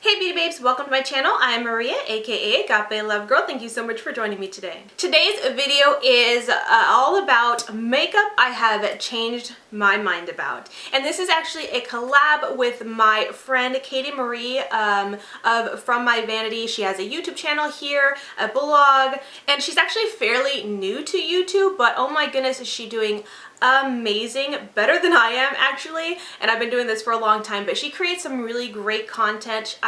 Hey beauty babes, welcome to my channel. I'm Maria, aka Agape Love Girl. Thank you so much for joining me today. Today's video is all about makeup I have changed my mind about. And this is actually a collab with my friend Katie Marie From My Vanity. She has a YouTube channel here, a blog, and she's actually fairly new to YouTube, but oh my goodness, is she doing amazing, better than I am actually, and I've been doing this for a long time, but she creates some really great content.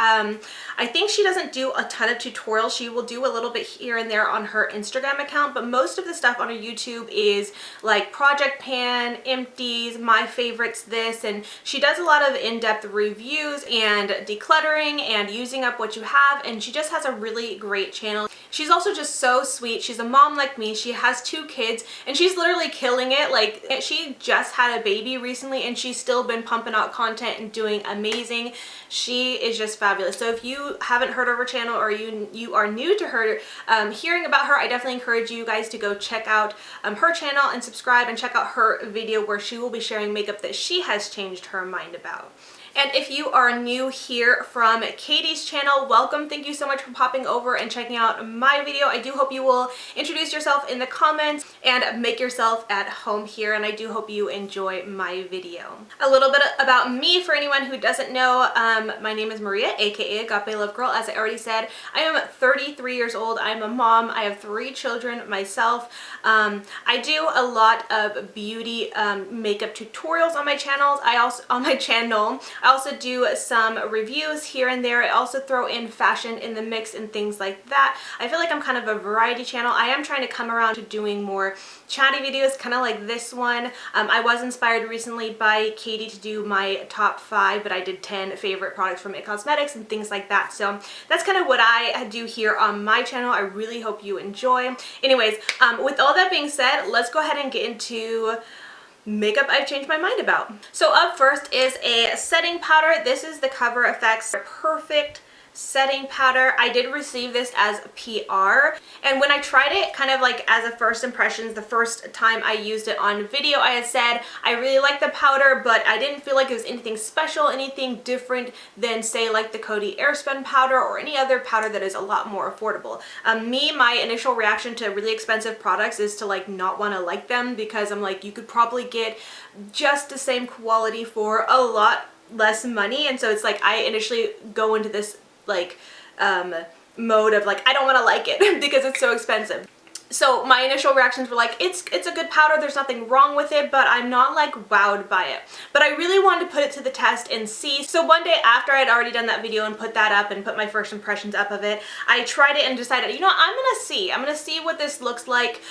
I think she doesn't do a ton of tutorials. She will do a little bit here and there on her Instagram account, but most of the stuff on her YouTube is like project pan, empties, my favorites this, and she does a lot of in-depth reviews and decluttering and using up what you have, and she just has a really great channel. She's also just so sweet. She's a mom like me. She has 2 kids and she's literally killing it. Like, she just had a baby recently and she's still been pumping out content and doing amazing. She is just fabulous. So if you haven't heard of her channel or you are new to her, hearing about her, I definitely encourage you guys to go check out her channel and subscribe and check out her video where she will be sharing makeup that she has changed her mind about. And if you are new here from Katie's channel, welcome. Thank you so much for popping over and checking out my video. I do hope you will introduce yourself in the comments and make yourself at home here, and I do hope you enjoy my video. A little bit about me for anyone who doesn't know. My name is Maria, aka Agape Love Girl. As I already said, I am 33 years old. I'm a mom. I have 3 children myself. I do a lot of beauty makeup tutorials on my channels. I also do some reviews here and there. I also throw in fashion in the mix and things like that. I feel like I'm kind of a variety channel. I am trying to come around to doing more chatty videos, kind of like this one. I was inspired recently by Katie to do my top 5, but I did 10 favorite products from IT Cosmetics and things like that. So that's kind of what I do here on my channel. I really hope you enjoy. Anyways, with all that being said, let's go ahead and get into makeup I've changed my mind about. So up first is a setting powder. This is the Cover FX Perfect Setting Powder. I did receive this as a PR, and when I tried it kind of like as a first impressions, the first time I used it on video, I had said I really like the powder, but I didn't feel like it was anything special, anything different than say like the Coty Airspun powder or any other powder that is a lot more affordable. My initial reaction to really expensive products is to like not want to like them, because I'm like, you could probably get just the same quality for a lot less money, and so it's like I initially go into this like mode of like, I don't want to like it because it's so expensive. So my initial reactions were like, it's a good powder, there's nothing wrong with it, but I'm not like wowed by it. But I really wanted to put it to the test and see. So one day after I'd already done that video and put that up and put my first impressions up of it, I tried it and decided, you know, I'm gonna see what this looks like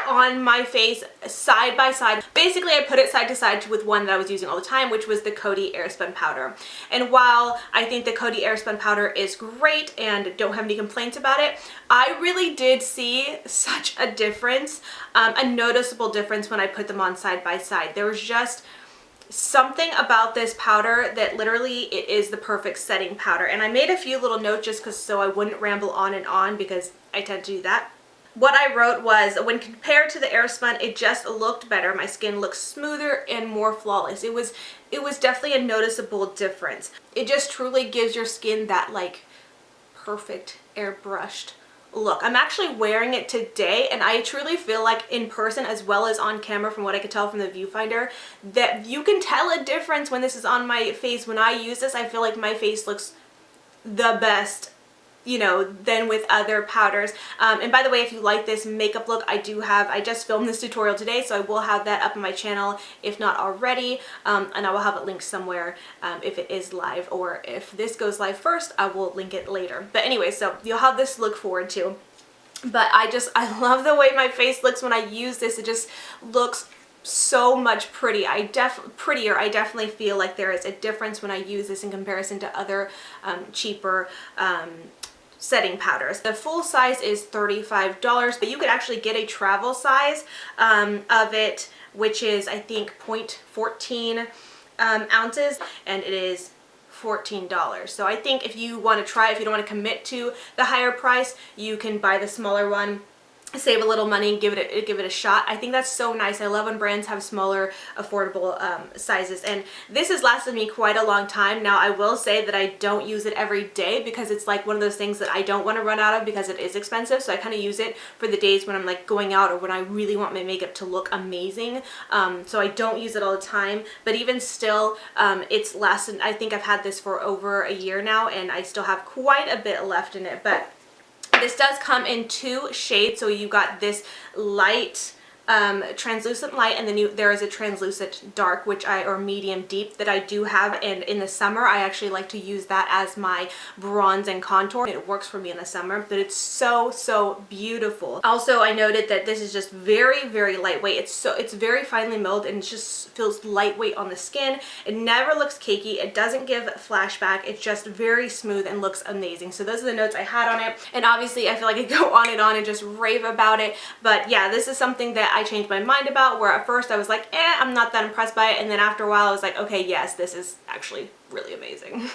on my face side by side. Basically, I put it side to side with one that I was using all the time, which was the Coty Airspun powder. And while I think the Coty Airspun powder is great and don't have any complaints about it, I really did see such a difference, a noticeable difference when I put them on side by side. There was just something about this powder that literally it is the perfect setting powder. And I made a few little notes just because so I wouldn't ramble on and on, because I tend to do that. What I wrote was, when compared to the Airspun, it just looked better. My skin looks smoother and more flawless. It was definitely a noticeable difference. It just truly gives your skin that like perfect airbrushed look. I'm actually wearing it today, and I truly feel like in person as well as on camera, from what I could tell from the viewfinder, that you can tell a difference when this is on my face. When I use this, I feel like my face looks the best, you know, than with other powders. And by the way, if you like this makeup look, I just filmed this tutorial today, so I will have that up on my channel if not already, and I will have it linked somewhere if it is live, or if this goes live first, I will link it later. But anyway, so you'll have this to look forward to. But I love the way my face looks when I use this. It just looks so much prettier. I definitely feel like there is a difference when I use this in comparison to other cheaper setting powders. The full size is $35, but you could actually get a travel size of it, which is I think 0.14 ounces, and it is $14. So I think if you want to try, if you don't want to commit to the higher price, you can buy the smaller one save a little money and give it a shot. I think that's so nice. I love when brands have smaller, affordable sizes, and this has lasted me quite a long time. Now I will say that I don't use it every day because it's like one of those things that I don't want to run out of because it is expensive, so I kind of use it for the days when I'm like going out or when I really want my makeup to look amazing. So I don't use it all the time, but even still, it's lasted. I think I've had this for over a year now, and I still have quite a bit left in it. But this does come in 2 shades, so you got this light, translucent light, and then there is a translucent dark, or medium deep that I do have, and in the summer I actually like to use that as my bronze and contour. It works for me in the summer, but it's so beautiful. Also, I noted that this is just very lightweight. It's very finely milled, and it just feels lightweight on the skin. It never looks cakey. It doesn't give flashback. It's just very smooth and looks amazing. So those are the notes I had on it, and obviously I feel like I go on and just rave about it, but yeah, this is something that I changed my mind about, where at first I was like, I'm not that impressed by it, and then after a while I was like, okay, yes, this is actually really amazing.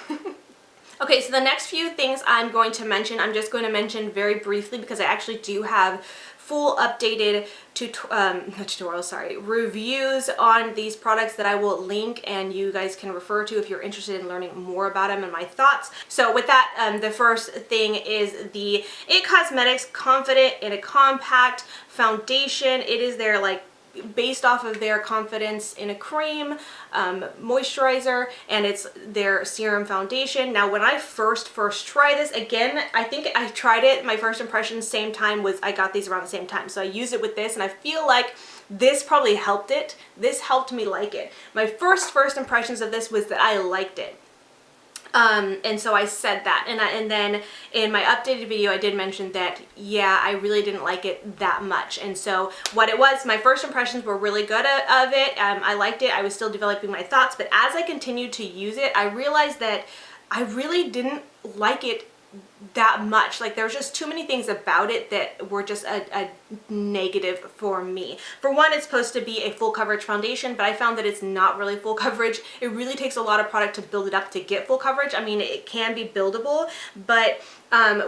Okay, so the next few things I'm going to mention, I'm just going to mention very briefly because I actually do have full updated reviews on these products that I will link and you guys can refer to if you're interested in learning more about them and my thoughts. So with that, the first thing is the IT Cosmetics Confident in a Compact Foundation. It is their based off of their Confidence in a Cream moisturizer, and it's their serum foundation. Now when I first tried this, again, I think I tried it, my first impression same time was I got these around the same time, so I used it with this, and I feel like this probably helped it. This helped me like it. My first impressions of this was that I liked it. And so I said that, and then in my updated video I did mention that, yeah, I really didn't like it that much. And so what it was, my first impressions were really good of it. I liked it. I was still developing my thoughts, but as I continued to use it, I realized that I really didn't like it that much. Like, there was just too many things about it that were just a negative for me. For one, it's supposed to be a full coverage foundation, but I found that it's not really full coverage. It really takes a lot of product to build it up to get full coverage. I mean, it can be buildable, but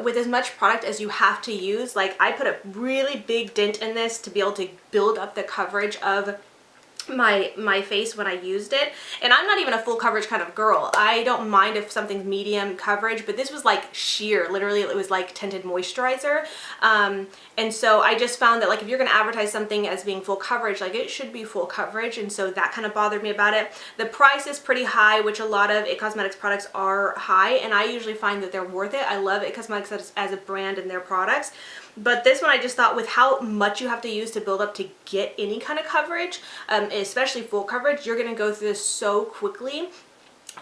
with as much product as you have to use, like, I put a really big dent in this to be able to build up the coverage of my face when I used it. And I'm not even a full coverage kind of girl. I don't mind if something's medium coverage, but this was like sheer, literally it was like tinted moisturizer. And so I just found that, like, if you're going to advertise something as being full coverage, like, it should be full coverage, and so that kind of bothered me about it. The price is pretty high, which a lot of IT Cosmetics products are high, and I usually find that they're worth it. I love IT Cosmetics as a brand and their products. But this one, I just thought, with how much you have to use to build up to get any kind of coverage, especially full coverage, you're going to go through this so quickly.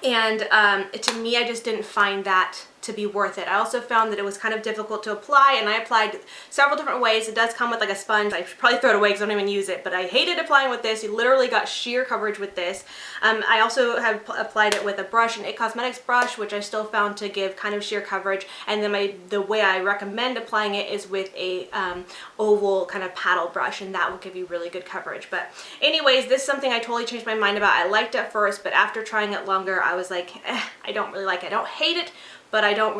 And to me, I just didn't find that to be worth it. I also found that it was kind of difficult to apply, and I applied several different ways. It does come with like a sponge. I should probably throw it away because I don't even use it, but I hated applying with this. You literally got sheer coverage with this. I also have applied it with a brush, an IT Cosmetics brush, which I still found to give kind of sheer coverage. And then the way I recommend applying it is with a oval kind of paddle brush, and that will give you really good coverage. But anyways, this is something I totally changed my mind about. I liked it at first, but after trying it longer, I was like, I don't really like it. I don't hate it, but I don't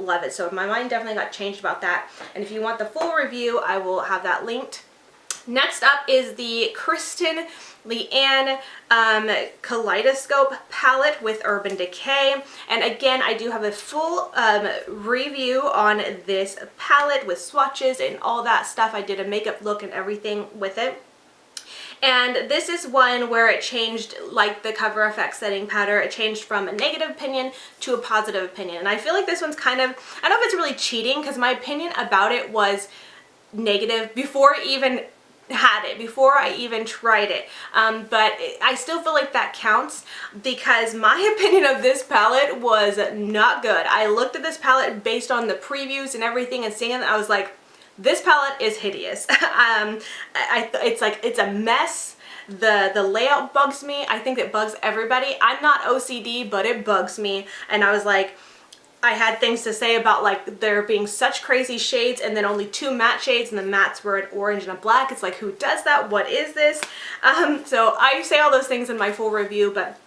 love it. So my mind definitely got changed about that. And if you want the full review, I will have that linked. Next up is the Kristen Leanne Kaleidoscope Palette with Urban Decay. And again, I do have a full review on this palette with swatches and all that stuff. I did a makeup look and everything with it. And this is one where it changed, like the cover effect setting powder, it changed from a negative opinion to a positive opinion. And I feel like this one's kind of, I don't know if it's really cheating, because my opinion about it was negative before I even had it, before I even tried it. But I still feel like that counts, because my opinion of this palette was not good. I looked at this palette based on the previews and everything and seeing it, I was like, this palette is hideous. It's a mess. The layout bugs me. I think it bugs everybody. I'm not OCD, but it bugs me. And I was like, I had things to say about, like, there being such crazy shades and then only 2 matte shades, and the mattes were an orange and a black. It's like, who does that? What is this? So I say all those things in my full review, but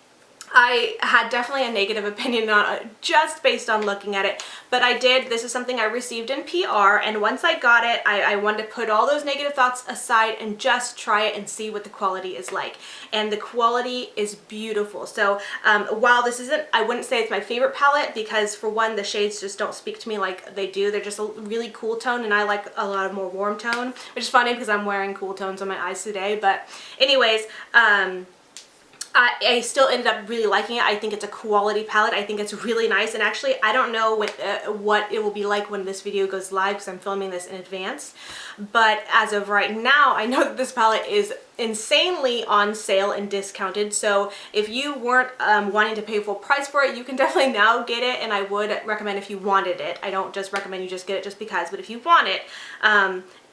I had definitely a negative opinion on it just based on looking at it, but this is something I received in PR, and once I got it, I wanted to put all those negative thoughts aside and just try it and see what the quality is like. And the quality is beautiful. So while this isn't, I wouldn't say it's my favorite palette, because for one, the shades just don't speak to me like they do. They're just a really cool tone, and I like a lot of more warm tone, which is funny because I'm wearing cool tones on my eyes today. But anyways, I still ended up really liking it. I think it's a quality palette. I think it's really nice, and actually I don't know what it will be like when this video goes live, because I'm filming this in advance. But as of right now, I know that this palette is insanely on sale and discounted, so if you weren't wanting to pay full price for it, you can definitely now get it, and I would recommend if you wanted it. I don't just recommend you just get it just because, but if you want it,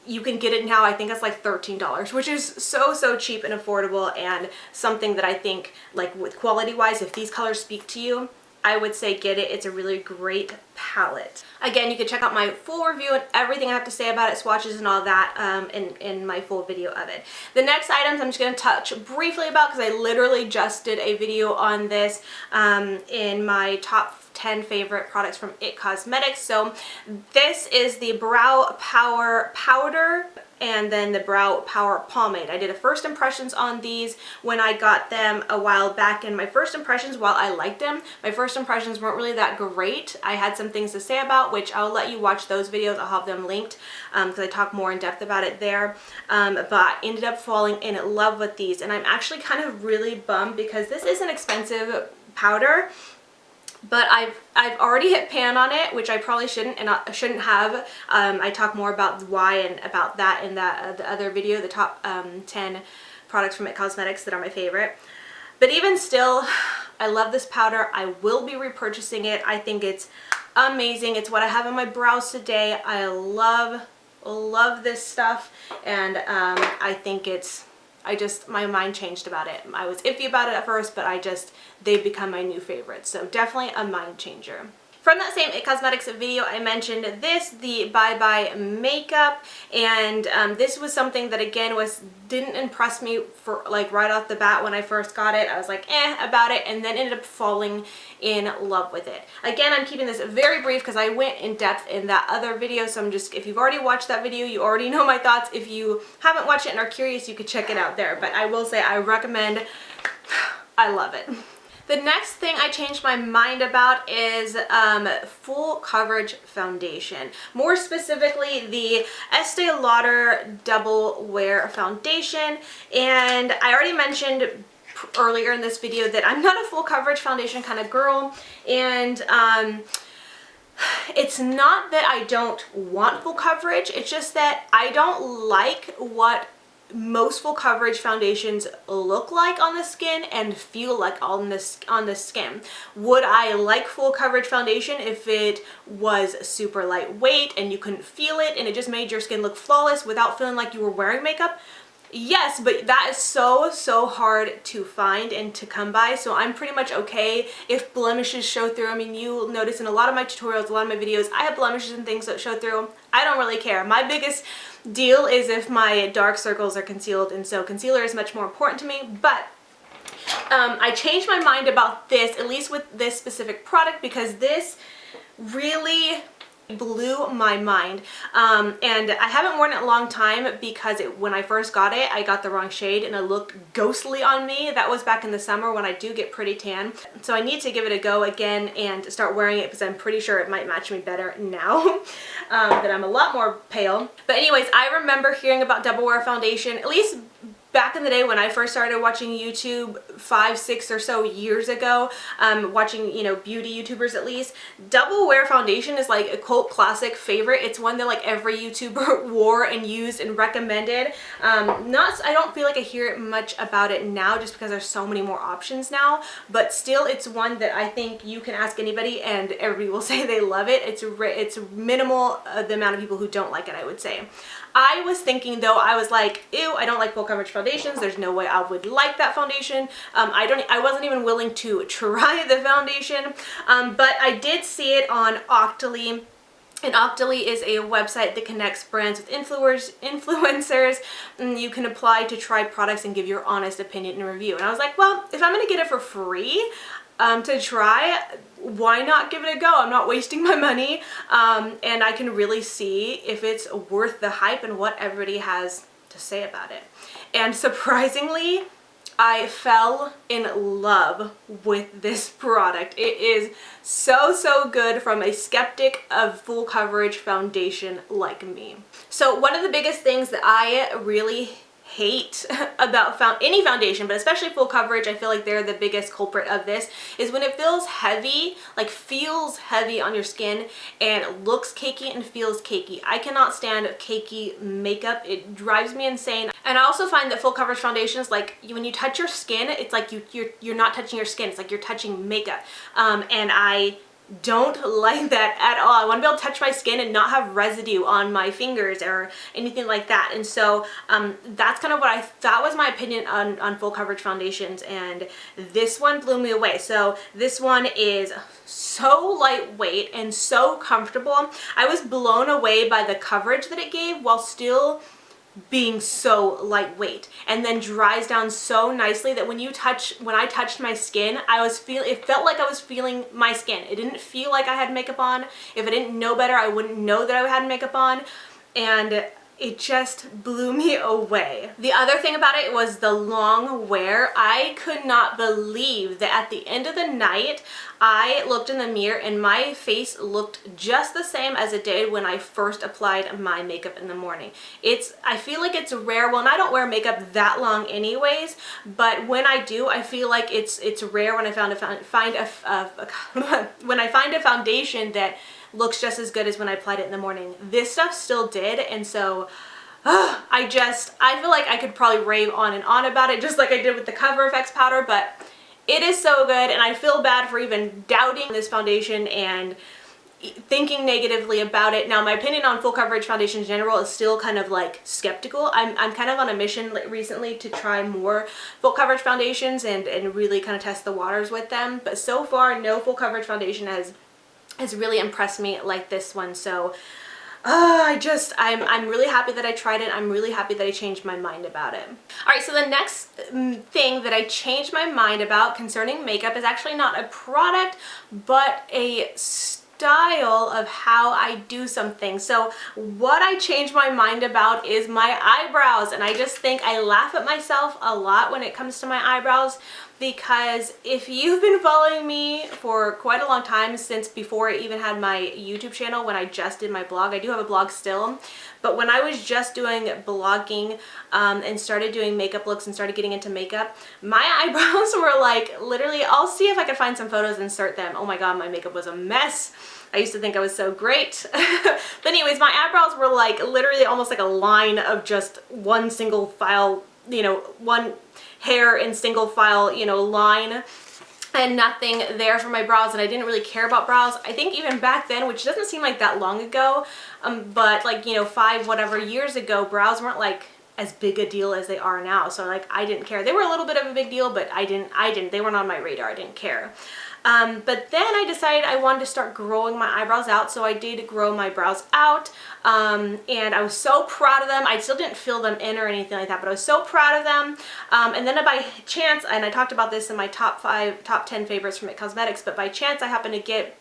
you can get it now. I think it's like $13, which is so cheap and affordable, and something that I think, like, with quality wise, if these colors speak to you, I would say get it. It's a really great palette. Again, you can check out my full review and everything I have to say about it, swatches and all that, in my full video of it. The next items I'm just going to touch briefly about, because I literally just did a video on this in my top 10 favorite products from IT Cosmetics. So this is the Brow Power Powder and then the Brow Power Pomade. I did a first impressions on these when I got them a while back, and my first impressions, while I liked them, my first impressions weren't really that great. I had some things to say about, which I'll let you watch those videos. I'll have them linked because I talk more in depth about it there. But I ended up falling in love with these, and I'm actually kind of really bummed because this is an expensive powder. But I've already hit pan on it, which I probably shouldn't, and I shouldn't have. I talk more about why and about that in the other video, the top 10 products from IT Cosmetics that are my favorite. But even still, I love this powder. I will be repurchasing it. I think it's amazing. It's what I have on my brows today. I love this stuff, and I think my mind changed about it. I was iffy about it at first, but they've become my new favorites. So definitely a mind changer. From that same IT Cosmetics video, I mentioned the Bye Bye makeup, and this was something that again didn't impress me for like right off the bat when I first got it. I was like about it, and then ended up falling in love with it. Again, I'm keeping this very brief because I went in depth in that other video, so if you've already watched that video, you already know my thoughts. If you haven't watched it and are curious, you could check it out there. But I will say I recommend. I love it. The next thing I changed my mind about is full coverage foundation. More specifically, the Estee Lauder Double Wear Foundation. And I already mentioned earlier in this video that I'm not a full coverage foundation kind of girl. And it's not that I don't want full coverage, it's just that I don't like what most full coverage foundations look like on the skin and feel like on the skin. Would I like full coverage foundation if it was super lightweight and you couldn't feel it and it just made your skin look flawless without feeling like you were wearing makeup? Yes, but that is so hard to find and to come by, so I'm pretty much okay if blemishes show through. I mean, you'll notice in a lot of my tutorials, a lot of my videos, I have blemishes and things that show through. I don't really care. My biggest deal is if my dark circles are concealed, and so concealer is much more important to me. But I changed my mind about this, at least with this specific product, because this really blew my mind, and I haven't worn it a long time because when I first got it, I got the wrong shade and it looked ghostly on me. That was back in the summer when I do get pretty tan, so I need to give it a go again and start wearing it because I'm pretty sure it might match me better now that I'm a lot more pale. But anyways, I remember hearing about Double Wear Foundation, at least back in the day when I first started watching YouTube 5, 6 or so years ago, watching, you know, beauty YouTubers at least. Double Wear Foundation is like a cult classic favorite. It's one that like every YouTuber wore and used and recommended. I don't feel like I hear much about it now just because there's so many more options now, but still it's one that I think you can ask anybody and everybody will say they love it. It's minimal the amount of people who don't like it, I would say. I was thinking though, I was like, ew, I don't like full coverage foundations. There's no way I would like that foundation. I wasn't even willing to try the foundation, but I did see it on Octoly And Octoly is a website that connects brands with influencers, and you can apply to try products and give your honest opinion and review. And I was like, well, if I'm gonna get it for free to try, why not give it a go? I'm not wasting my money, and I can really see if it's worth the hype and what everybody has to say about it. And surprisingly, I fell in love with this product. It is so good from a skeptic of full coverage foundation like me. So one of the biggest things that I really hate about any foundation, but especially full coverage, I feel like they're the biggest culprit of this, is when it feels heavy, like feels heavy on your skin and looks cakey and feels cakey. I cannot stand cakey makeup. It drives me insane. And I also find that full coverage foundations, like when you touch your skin, it's like you're not touching your skin. It's like you're touching makeup. And I don't like that at all. I want to be able to touch my skin and not have residue on my fingers or anything like that. And so that's kind of what that was my opinion on full coverage foundations, and this one blew me away. So this one is so lightweight and so comfortable. I was blown away by the coverage that it gave while still being so lightweight, and then dries down so nicely that when I touched my skin, it felt like I was feeling my skin. It didn't feel like I had makeup on. If I didn't know better, I wouldn't know that I had makeup on, and it just blew me away. The other thing about it was the long wear. I could not believe that at the end of the night, I looked in the mirror and my face looked just the same as it did when I first applied my makeup in the morning. I feel like it's rare. Well, and I don't wear makeup that long anyways, but when I do, I feel like it's rare when I find a foundation that looks just as good as when I applied it in the morning. This stuff still did, and so I feel like I could probably rave on and on about it, just like I did with the Cover FX powder, but it is so good, and I feel bad for even doubting this foundation and thinking negatively about it. Now, my opinion on full coverage foundation in general is still kind of like skeptical. I'm kind of on a mission recently to try more full coverage foundations and really kind of test the waters with them, but so far no full coverage foundation has really impressed me like this one. So I'm really happy that I tried it. I'm really happy that I changed my mind about it. All right, so the next thing that I changed my mind about concerning makeup is actually not a product, but a style of how I do something. So what I changed my mind about is my eyebrows, and I just think I laugh at myself a lot when it comes to my eyebrows, because if you've been following me for quite a long time, since before I even had my YouTube channel, when I just did my blog, I do have a blog still, but when I was just doing blogging and started doing makeup looks and started getting into makeup, my eyebrows were like, literally, I'll see if I can find some photos and insert them. Oh my god, my makeup was a mess. I used to think I was so great. But anyways, my eyebrows were like literally almost like a line of just one single file, one hair in single file, line, and nothing there for my brows, and I didn't really care about brows. I think even back then, which doesn't seem like that long ago, but like, 5 whatever years ago, brows weren't like as big a deal as they are now. So like, I didn't care. They were a little bit of a big deal, but they weren't on my radar. I didn't care. But then I decided I wanted to start growing my eyebrows out, so I did grow my brows out, and I was so proud of them. I still didn't fill them in or anything like that, but I was so proud of them. And then by chance, and I talked about this in my top 10 favorites from IT Cosmetics, but by chance I happened to get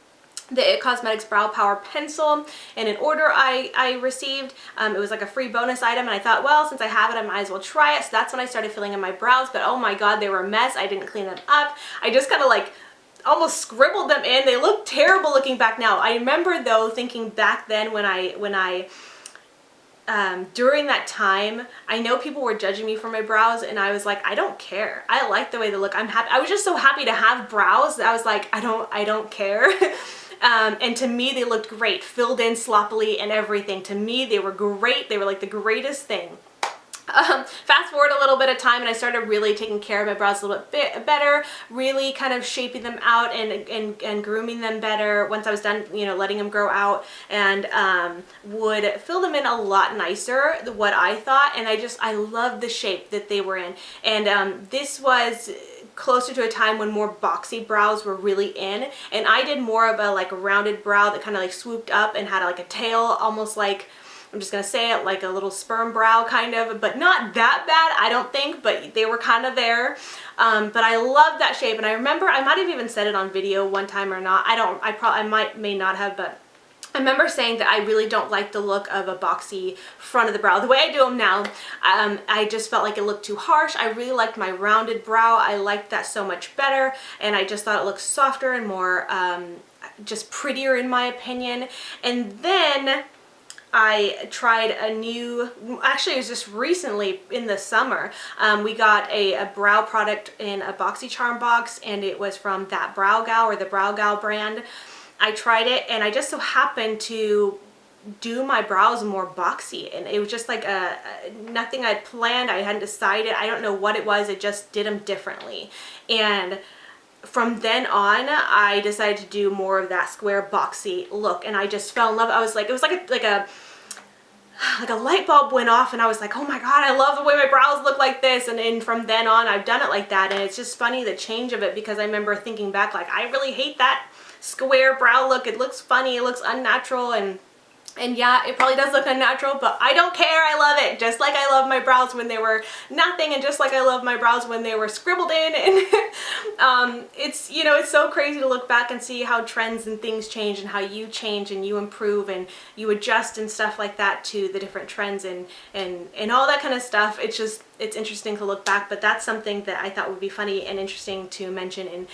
the IT Cosmetics Brow Power Pencil in an order I received. It was like a free bonus item, and I thought, well, since I have it, I might as well try it. So that's when I started filling in my brows, but oh my god, they were a mess. I didn't clean them up. I just kind of like almost scribbled them in. They look terrible looking back now. I remember though thinking back then when I during that time, I know people were judging me for my brows, and I was like, I don't care. I like the way they look. I'm happy. I was just so happy to have brows that I was like, I don't care. And to me, they looked great, filled in sloppily and everything. To me, they were great. They were like the greatest thing. Fast forward a little bit of time, and I started really taking care of my brows a little bit better, really kind of shaping them out and grooming them better once I was done, letting them grow out, and would fill them in a lot nicer, what I thought, and I loved the shape that they were in. And this was closer to a time when more boxy brows were really in, and I did more of a like rounded brow that kind of like swooped up and had like a tail, almost like, I'm just gonna say it, like a little sperm brow kind of, but not that bad, I don't think, but they were kind of there. But I love that shape, and I remember I might have even said it on video one time or not. I may not have, but I remember saying that I really don't like the look of a boxy front of the brow. The way I do them now, I just felt like it looked too harsh. I really liked my rounded brow. I liked that so much better, and I just thought it looked softer and more just prettier in my opinion. And then I tried a new, actually it was just recently in the summer, we got a brow product in a BoxyCharm box, and it was from That Brow Gal, or the Brow Gal brand. I tried it, and I just so happened to do my brows more boxy, and it was just like nothing I'd planned. I hadn't decided. I don't know what it was. It just did them differently, and from then on I decided to do more of that square boxy look, and I just fell in love. I was like, it was like a light bulb went off, and I was like, oh my god, I love the way my brows look like this. And then from then on I've done it like that, and it's just funny the change of it, because I remember thinking back like, I really hate that square brow look. It looks funny, it looks unnatural, and yeah, it probably does look unnatural, but I don't care. I love it. Just like I love my brows when they were nothing, and just like I love my brows when they were scribbled in. And it's, you know, it's so crazy to look back and see how trends and things change, and how you change and you improve and you adjust and stuff like that to the different trends and all that kind of stuff. It's just, it's interesting to look back, but that's something that I thought would be funny and interesting to mention in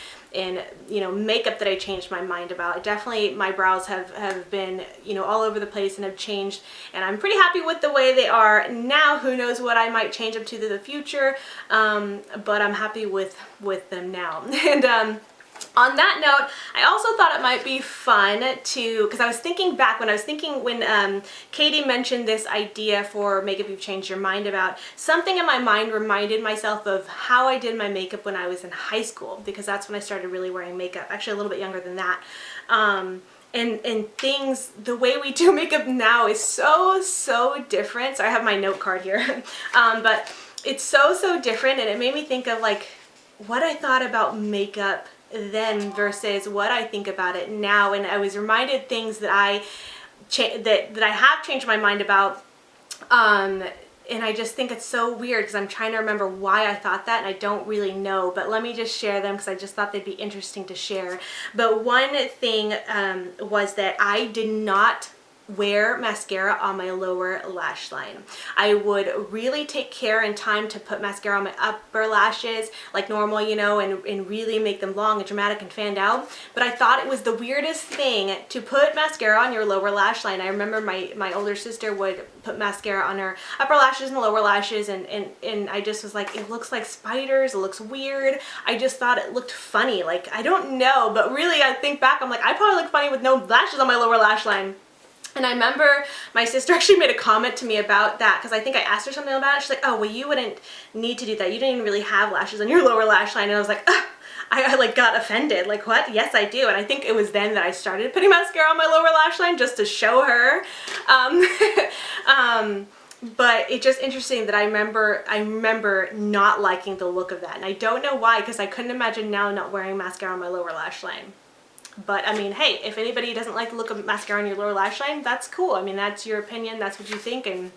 you know, makeup that I changed my mind about. Definitely my brows have been, you know, all over the place and have changed, and I'm pretty happy with the way they are now. Who knows what I might change them to in the future, but I'm happy with them now. And on that note, I also thought it might be fun to, because I was thinking back when Katie mentioned this idea for makeup you've changed your mind about, something in my mind reminded myself of how I did my makeup when I was in high school, because that's when I started really wearing makeup, actually a little bit younger than that. And things, the way we do makeup now is so different. So I have my note card here, but it's so different, and it made me think of like what I thought about makeup then versus what I think about it now. And I was reminded things that I have changed my mind about, and I just think it's so weird, because I'm trying to remember why I thought that, and I don't really know, but let me just share them because I just thought they'd be interesting to share. But one thing was that I did not wear mascara on my lower lash line. I would really take care and time to put mascara on my upper lashes like normal, you know, and really make them long and dramatic and fanned out. But I thought it was the weirdest thing to put mascara on your lower lash line. I remember my older sister would put mascara on her upper lashes and lower lashes, and I just was like, it looks like spiders, it looks weird. I just thought it looked funny. Like, I don't know, but really I think back, I'm like, I probably look funny with no lashes on my lower lash line. And I remember my sister actually made a comment to me about that, because I think I asked her something about it. She's like, oh, well, you wouldn't need to do that. You didn't even really have lashes on your lower lash line. And I was like, I like got offended. Like, what? Yes, I do. And I think it was then that I started putting mascara on my lower lash line just to show her. But it's just interesting that I remember not liking the look of that. And I don't know why, because I couldn't imagine now not wearing mascara on my lower lash line. But I mean, hey, if anybody doesn't like the look of mascara on your lower lash line, that's cool. I mean, that's your opinion, that's what you think, and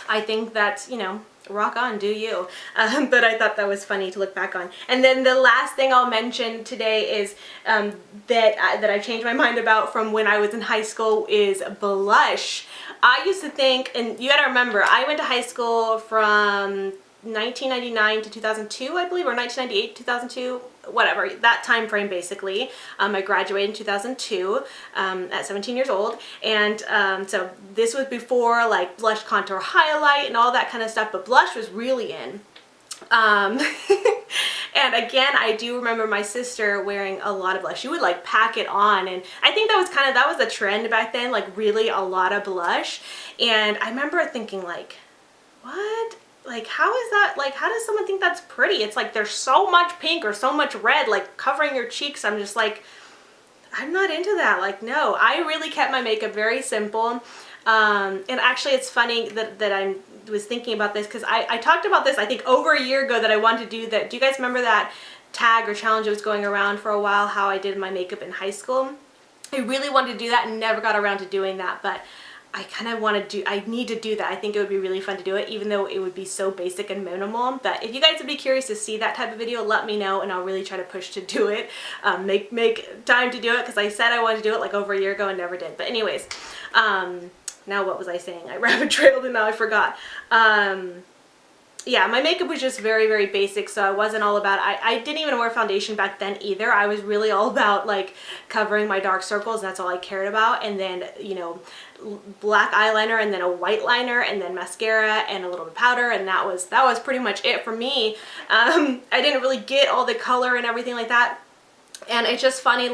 I think that's, you know, rock on, do you. But I thought that was funny to look back on. And then the last thing I'll mention today is that I changed my mind about from when I was in high school is blush. I used to think, and you gotta remember, I went to high school from 1999 to 2002, I believe, or 1998 to 2002, whatever, that time frame basically. I graduated in 2002 at 17 years old, and so this was before like blush, contour, highlight, and all that kind of stuff, but blush was really in. And again, I do remember my sister wearing a lot of blush. She would like pack it on, and I think that was the trend back then, like really a lot of blush. And I remember thinking like, what? Like, how is that, like, how does someone think that's pretty? It's like there's so much pink or so much red like covering your cheeks. I'm just like, I'm not into that. Like, no, I really kept my makeup very simple. And actually it's funny that I was thinking about this because I talked about this I think over a year ago that I wanted to do that. Do you guys remember that tag or challenge that was going around for a while, how I did my makeup in high school? I really wanted to do that and never got around to doing that, but I kind of want to I need to do that. I think it would be really fun to do it, even though it would be so basic and minimal. But if you guys would be curious to see that type of video, let me know and I'll really try to push to do it. Make time to do it, because I said I wanted to do it like over a year ago and never did. But anyways, now what was I saying? I rabbit trailed and now I forgot. Yeah, my makeup was just very, very basic, so I wasn't all about, I didn't even wear foundation back then either. I was really all about like covering my dark circles, that's all I cared about, and then, you know, black eyeliner and then a white liner and then mascara and a little bit of powder, and that was pretty much it for me. I didn't really get all the color and everything like that. And it's just funny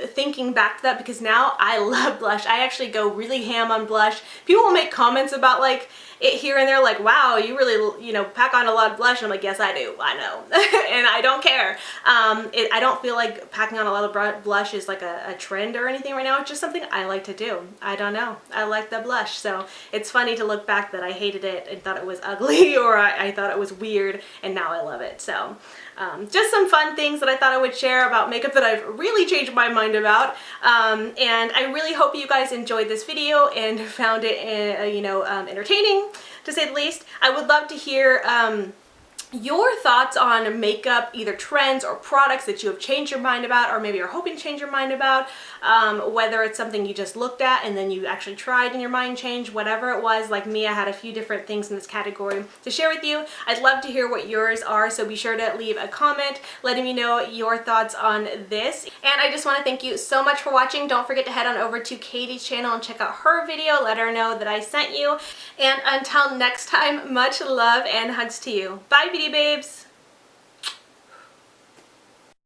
thinking back to that, because now I love blush. I actually go really ham on blush. People will make comments about like it here and there, like, wow, you really, you know, pack on a lot of blush. And I'm like, yes, I do. I know. And I don't care. I don't feel like packing on a lot of blush is like a trend or anything right now. It's just something I like to do. I don't know. I like the blush. So it's funny to look back that I hated it and thought it was ugly, or I thought it was weird, and now I love it. So just some fun things that I thought I would share about makeup that I've really changed my mind about. And I really hope you guys enjoyed this video and found it, you know, entertaining, to say the least. I would love to hear your thoughts on makeup, either trends or products that you have changed your mind about, or maybe you're hoping to change your mind about, whether it's something you just looked at and then you actually tried and your mind changed, whatever it was. Like me, I had a few different things in this category to share with you. I'd love to hear what yours are, so be sure to leave a comment letting me know your thoughts on this. And I just want to thank you so much for watching. Don't forget to head on over to Katie's channel and check out her video. Let her know that I sent you. And until next time, much love and hugs to you. Bye, beauty babes!